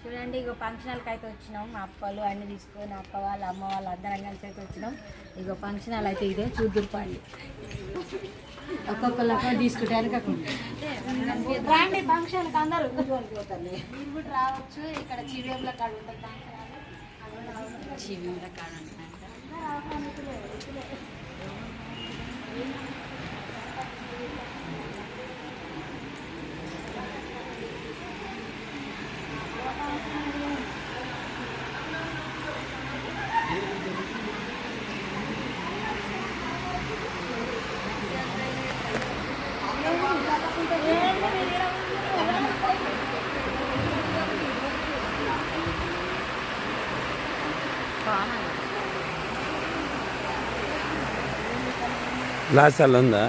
చూడండి ఇగో ఫంక్షన్కి అయితే వచ్చినాం. మా అప్పలు అన్నీ తీసుకొని అక్క వాళ్ళు అమ్మ వాళ్ళు అందరం కలిసి అయితే వచ్చినాం. ఇగో ఫంక్షన్ అయితే ఇదే చూద్దురుపండి. ఒక్కొక్కరు తీసుకుంటానికి రండి ఫంక్షన్కి అందరూ పోతారు. మీరు కూడా రావచ్చు. ఇక్కడ చివేముల కాడ ఉంటుంది. చివేముల కాడ ఉంటుంది. లాస్ట్ అలా ఉందా?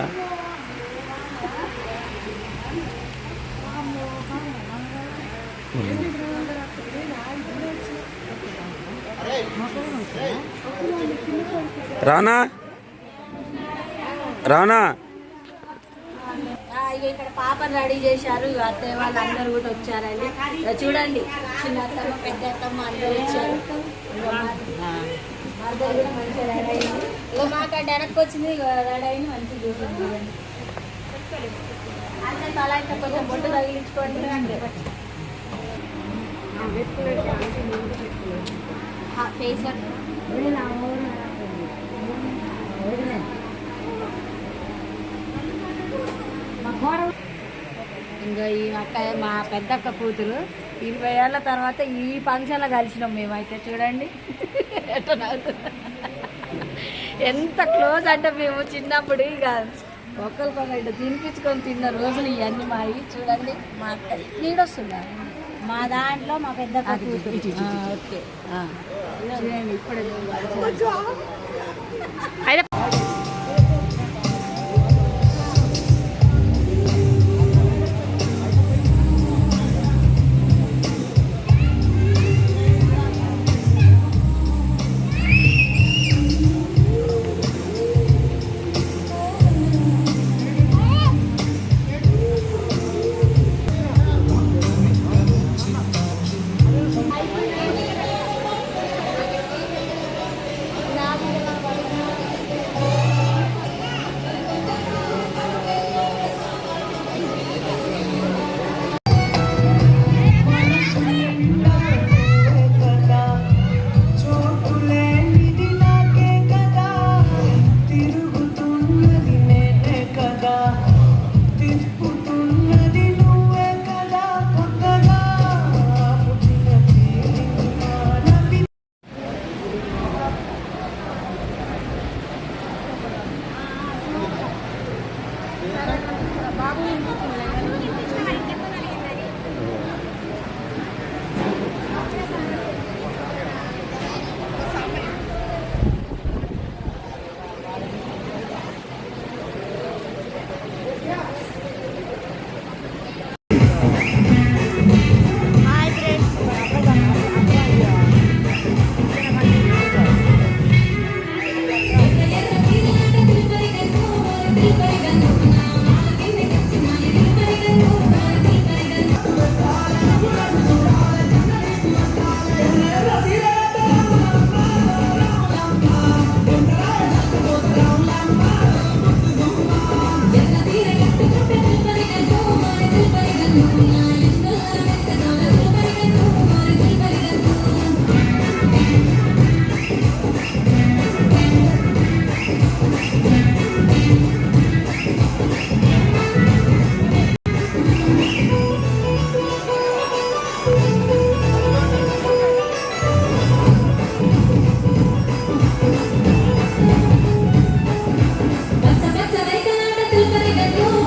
రానా రానా ఇక్కడ పాపను రెడీ చేశారు. అత్తయ్య వాళ్ళు అందరు కూడా వచ్చారండి. చూడండి చిన్న అత్తమ్మ పెద్ద అత్తమ్మ అందరు వచ్చారు. అందరు కూడా మంచిగా రెడీ అయింది. ఇక మాకు డైరెక్ట్ వచ్చింది రెడీ అయింది. మంచిగా చూసింది. అంటే తల అయితే కొంచెం బొట్టు తగిలించుకోండి. ఫేస్ ఇంకా ఈ అక్క మా పెద్దక్క కూతురు 20 ఏళ్ళ తర్వాత ఈ ఫంక్షన్లో కలిసినాం మేమైతే. చూడండి ఎంత క్లోజ్ అంటే మేము చిన్నప్పుడు ఇక ఒకరికొకరు ఇట్లా తినిపించుకొని తిన్న రోజులు ఇవన్నీ మావి. చూడండి మా అక్క నీడొస్తుందా మా దాంట్లో మా పెద్దక్క కూతురు. ఓకే చూడండి ఇప్పుడు అయితే Silver